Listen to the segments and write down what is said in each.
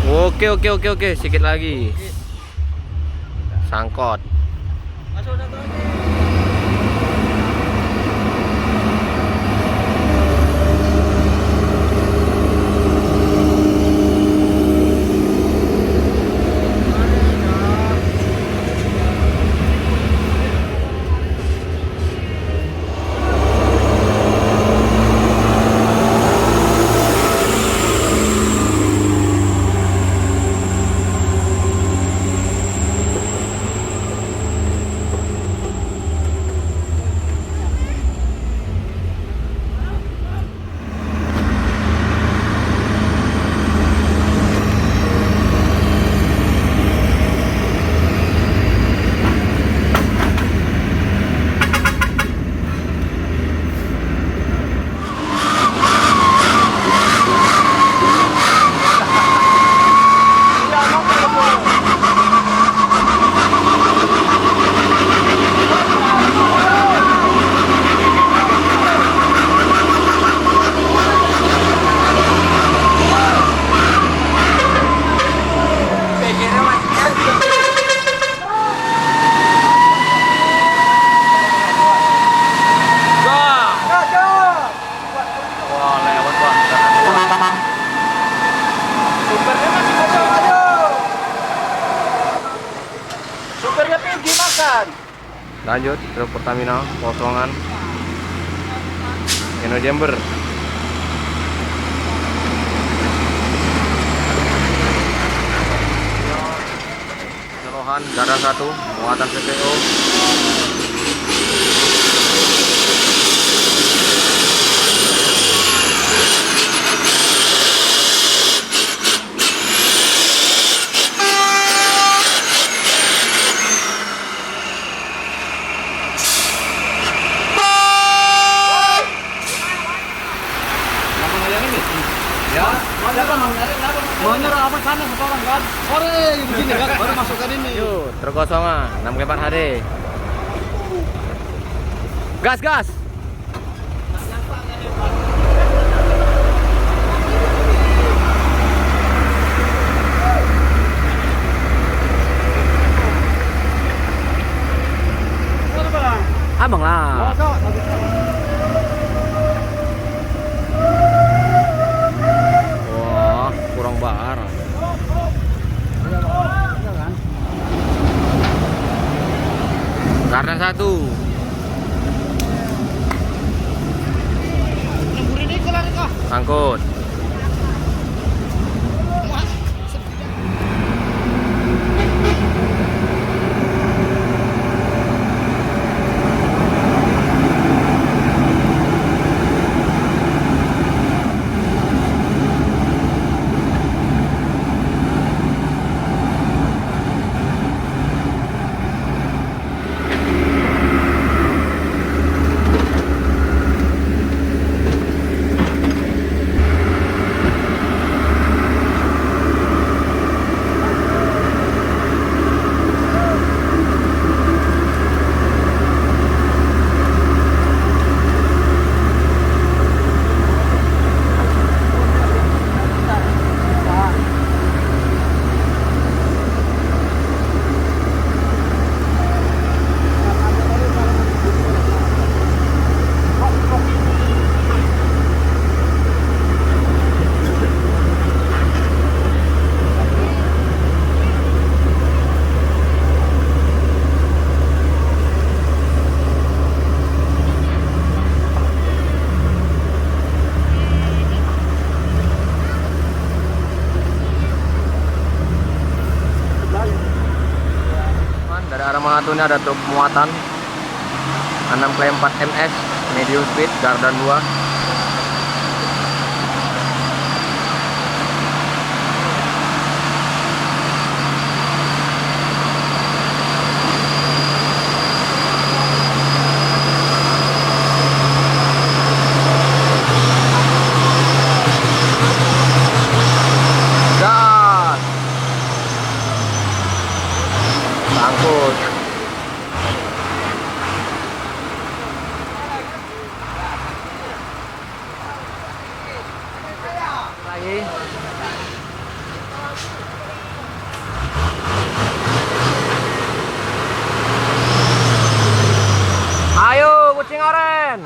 Oke, sedikit lagi. Sangkot. Masuk satu lagi. Lanjut truk Pertamina kosongan Eno Jember. Celohan garda 1 muatan CPO. Mau nyerah apa sana seorang kan? Ore begini kan baru masukkan ini. Yuk, truk kosongan 6 HD. Gas. Abang lah. Wah, kurang bar. Garda 1. Sangkut. Dari arah Manado ini ada truk muatan 6 MS medium speed garda 2. Sangkut. Ayo kucing oren.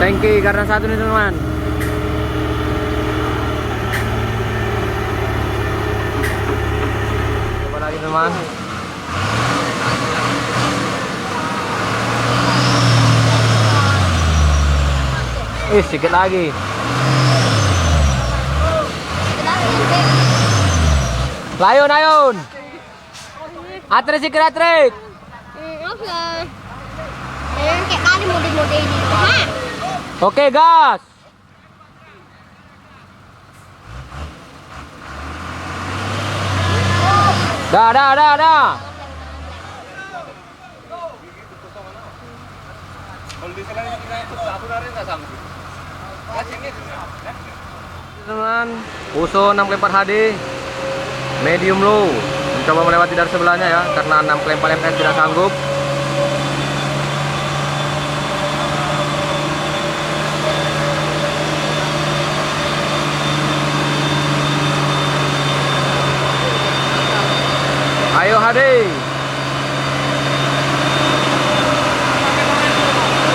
Tanki karena satu nih teman. Coba lagi teman. Sedikit lagi. Layun, ayun. Atret sikit atret. Oke. Kayak kali mode-mode ini. Hah? Oke, gas. Dah. Teman, Puso 6 klem HD medium low mencoba melewati dari sebelahnya ya, karena 6 klem MS tidak sanggup. Ayo HD.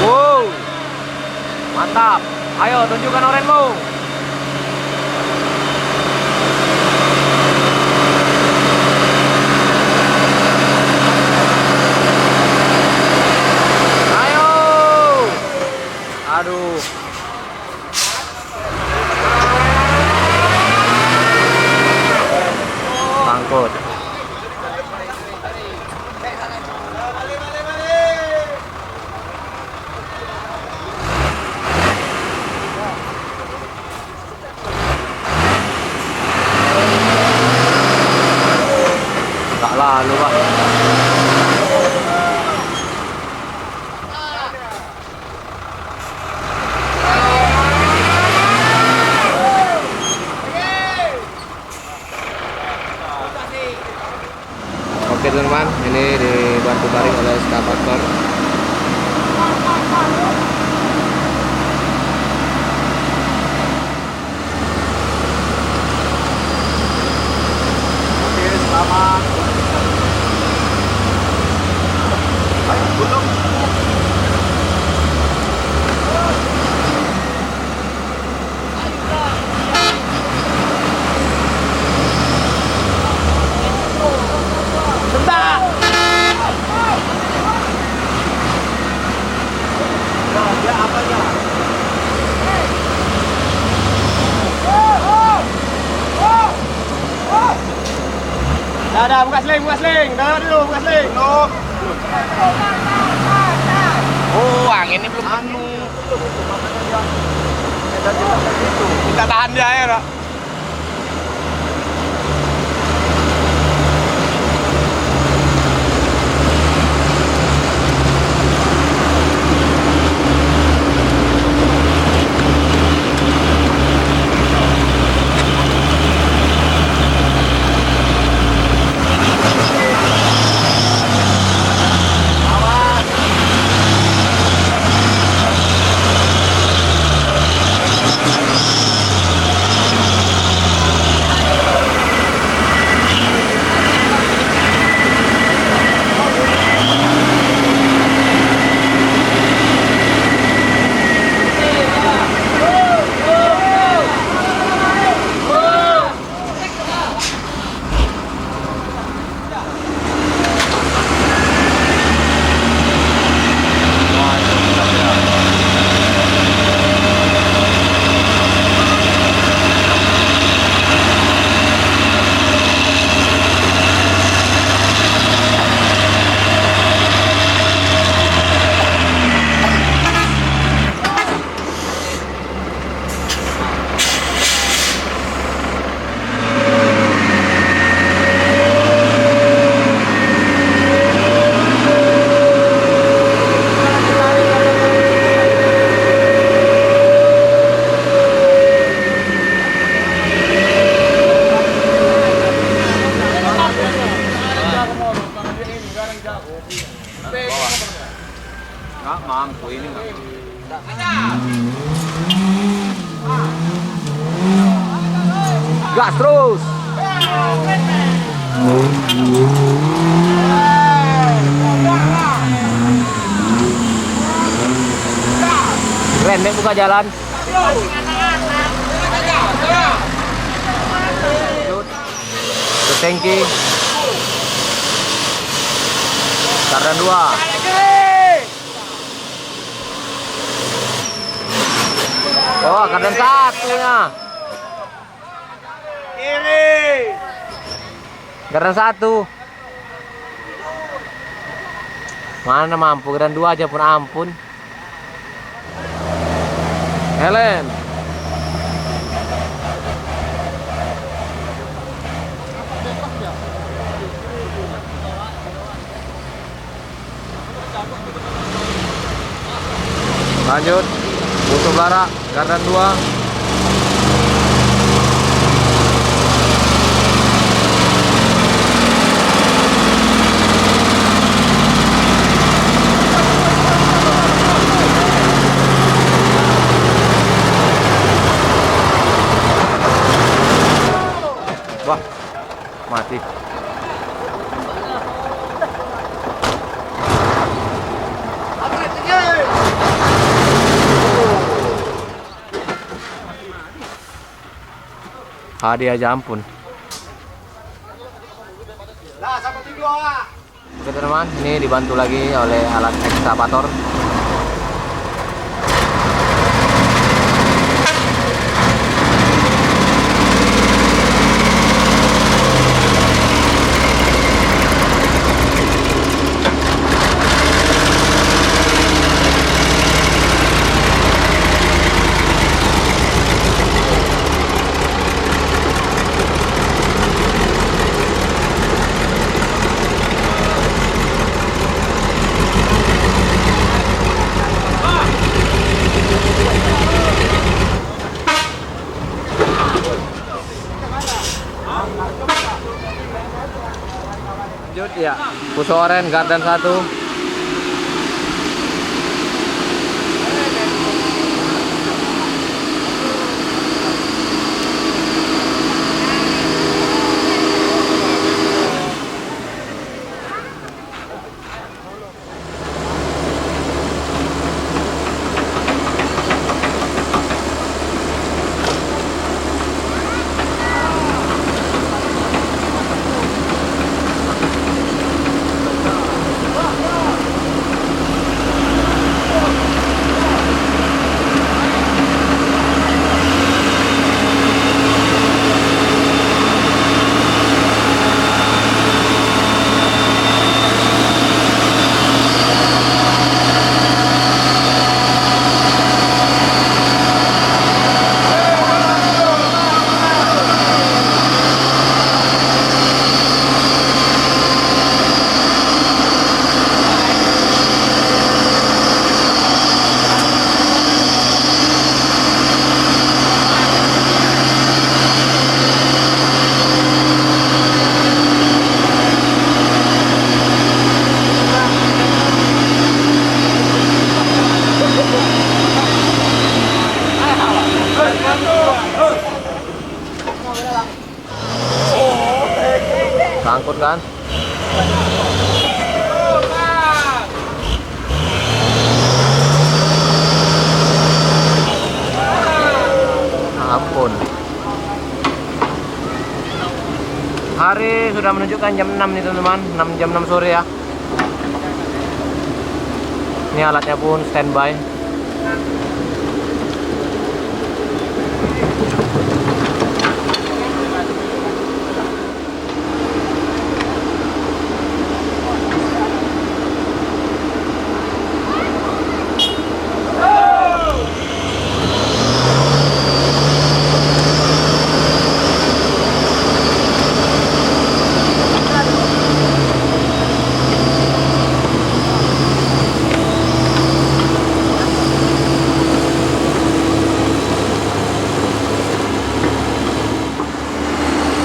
Wow, mantap. Ayo tunjukkan orenmu. Ayo. Aduh. Sangkut. Lalu Pak. Oke teman-teman, ini dibantu tarik oleh eskavator. Oke, selamat. Dah, buka seling. Dah dulu, buka seling. Oh, angin ini belum penuh. Kita tahan di air, Pak. gas terus. Keren deh buka jalan. Ke tangki. Kardan 2. Oh, kardan 1-nya. Kardan 1. Mana mampu, kardan 2 aja pun ampun. Helen. Lanjut. Butuh Lara, kardan 2. Wah, mati. Hadiah aja ampun. Oke teman-teman, ini dibantu lagi oleh alat ekskavator. Lanjut ya, Puso Oren Garden 1. Sangkut kan? Ampun. Hari sudah menunjukkan jam 6 nih teman-teman, jam 6 sore ya. Ini alatnya pun standby.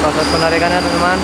Proses penarikannya teman-teman.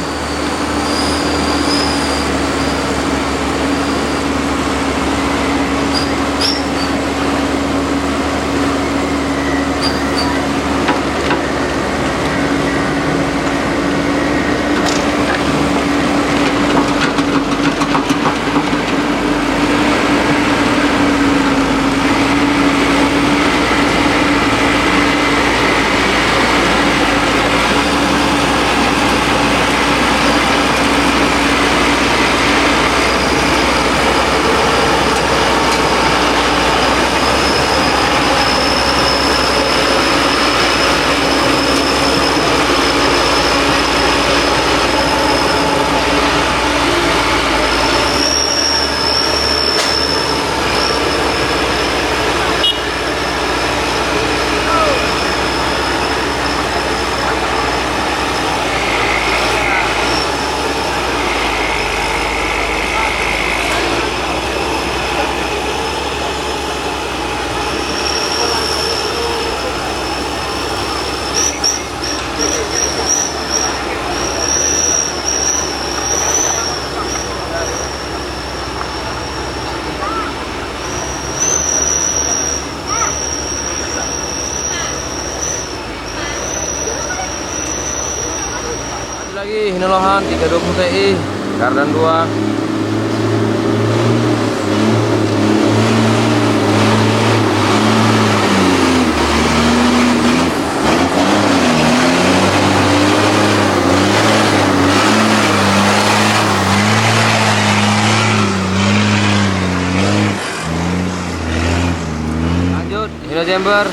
Oke, Hinolohan 320 Ti, Gardan 2. Lanjut, Hino Jember.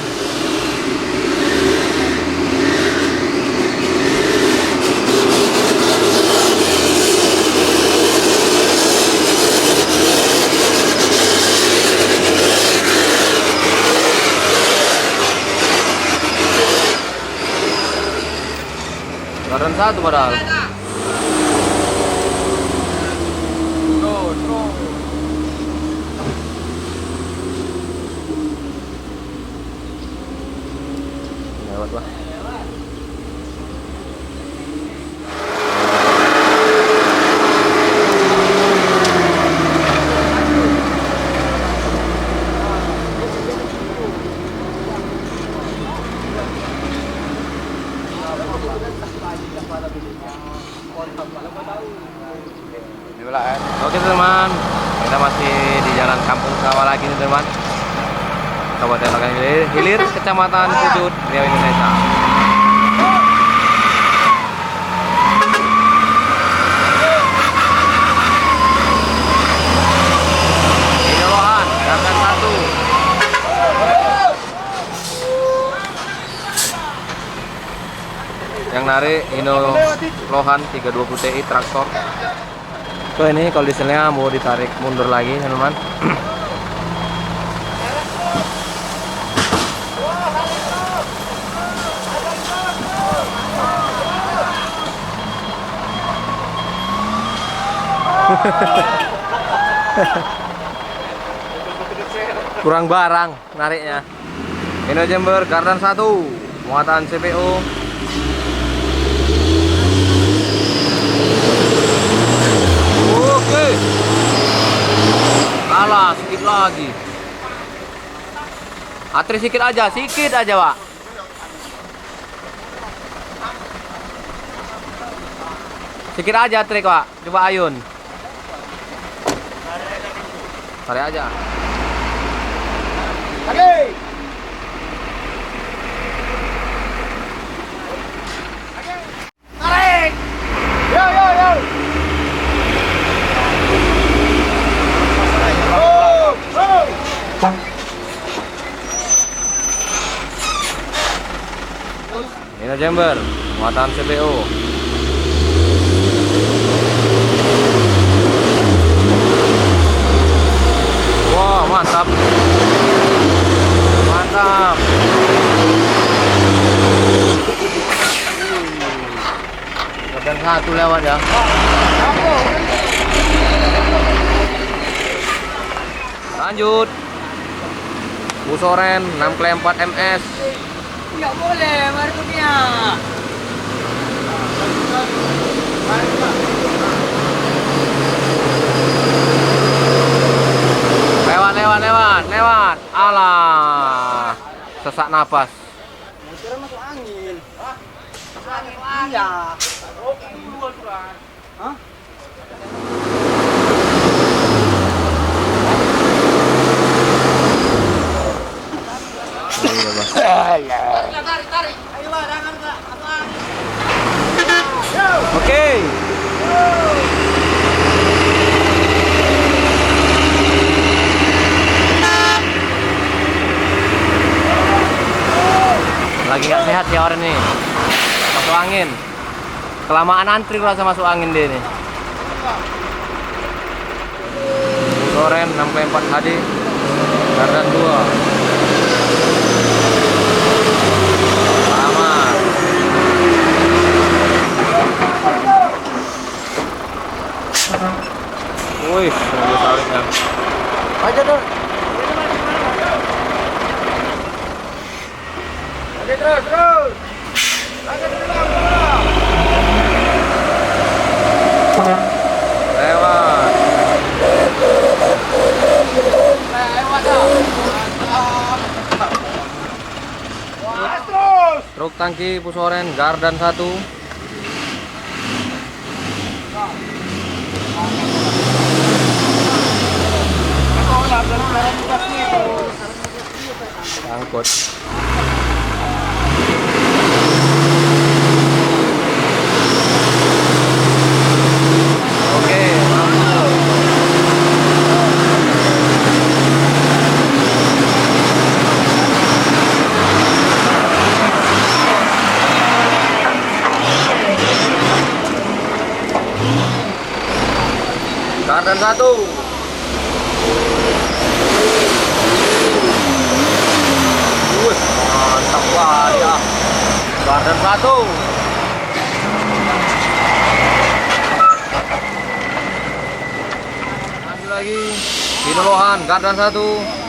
Gardan 1 padahal. Lewat lah. Oke teman, kita masih di jalan Kampung Sawah lagi nih teman. Kabupaten Logan Hilir, Kecamatan Pujut, Riau, Indonesia. Hinolohan, Gardan 1. Yang narik Hinolohan 320 Ti traktor. Tuh ini kondisinya mau ditarik mundur lagi teman-teman. Kurang barang nariknya. Hino Jember Gardan 1, muatan CPO. Oke. Kalah sedikit lagi. Atri sedikit aja, Pak. Sedikit aja Atri, Pak. Coba ayun. Tarik aja. Oke. Tarik. Yo. Hino Jember, muatan CPO. Wah, mantap. Gardan 1 lewat ya. Lanjut. Busoren 6 kle 4 MS. Enggak boleh, marketnya. Lewat. Alah. Sesak napas. Motornya masuk angin. Masuk angin. Iya. Hah? Tarik. Ayo, jangan Oke. Lagi nggak sehat ya orang nih. Masuk angin. Kelamaan antri rasa masuk angin deh nih. Busoren 64 HD. Gardan 2. Selamat. Wih, mobil sawitnya. aja dong. Oke, terus. Lagi terus. Lewat. Terus. Truk tangki Busoren Gardan 1. Angkut. Oke, mantap. Gardan 1. Mantap banget ya. Gardan 1. Lanjut lagi. Pinolohan Gardan 1.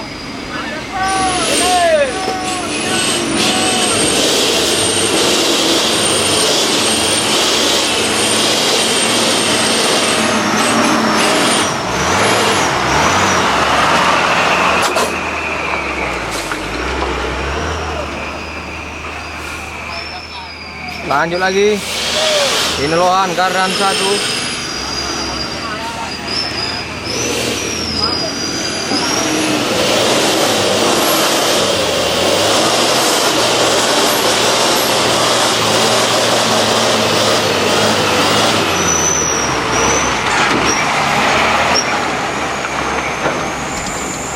Lanjut lagi. Pinolohan Gardan 1.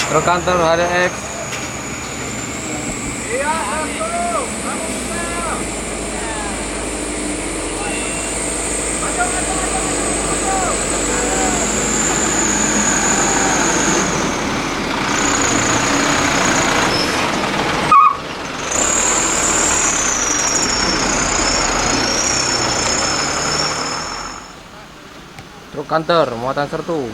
Truk kantor HDX. Truk kantor muatan sertu.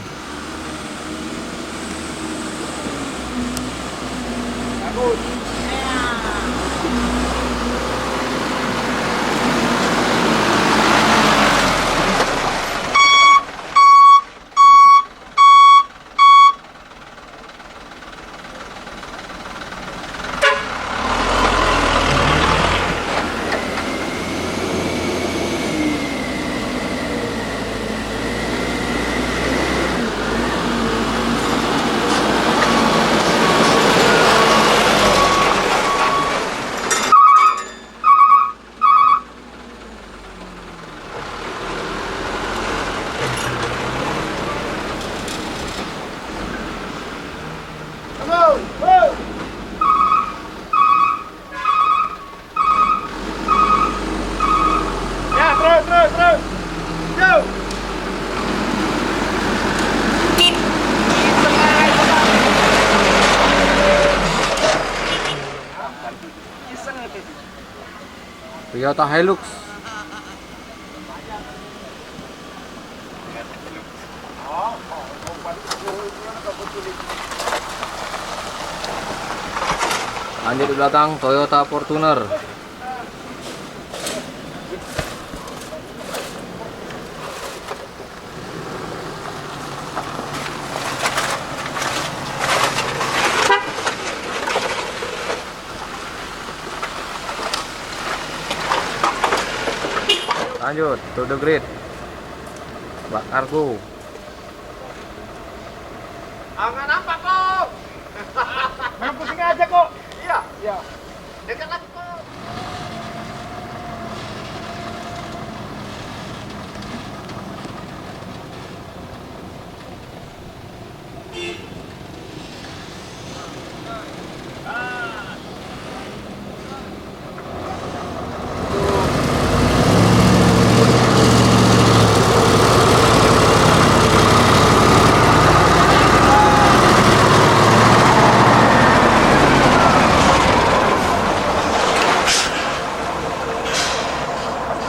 Toyota Hilux. Lanjut di belakang Toyota Fortuner. Lanjut to the grid. Bak Argo. Nggak nampak kok. Main pusing aja kok. Iya. Iya. Dekat lagi kok.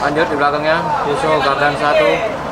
Lanjut di belakangnya Peugeot Gardan 1.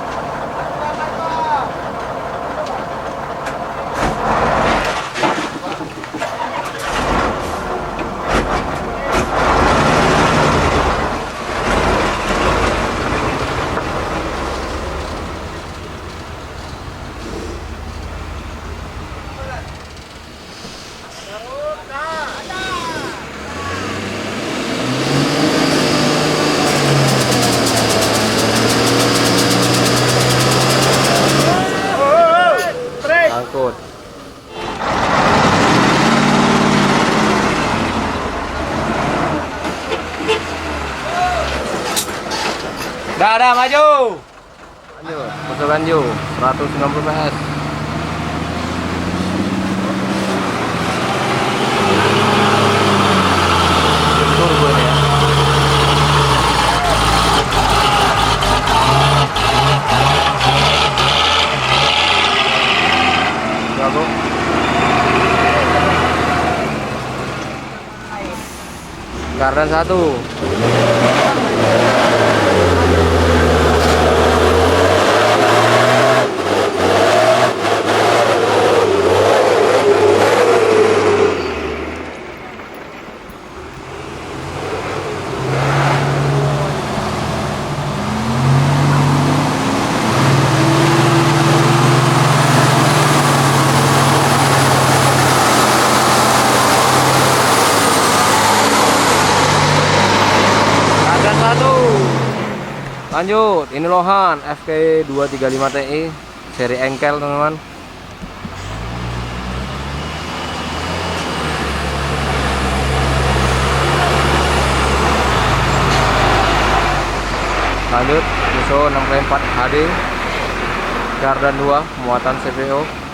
Dah, maju. Lanjut, masuk lanjut. 190 PS. Turbo ini ya. Jago. Gardan 1. Gardan 1. Lanjut, ini Lohan FK235 Ti seri engkel teman-teman. Lanjut, ISO 664 HD Gardan 2 muatan CVO.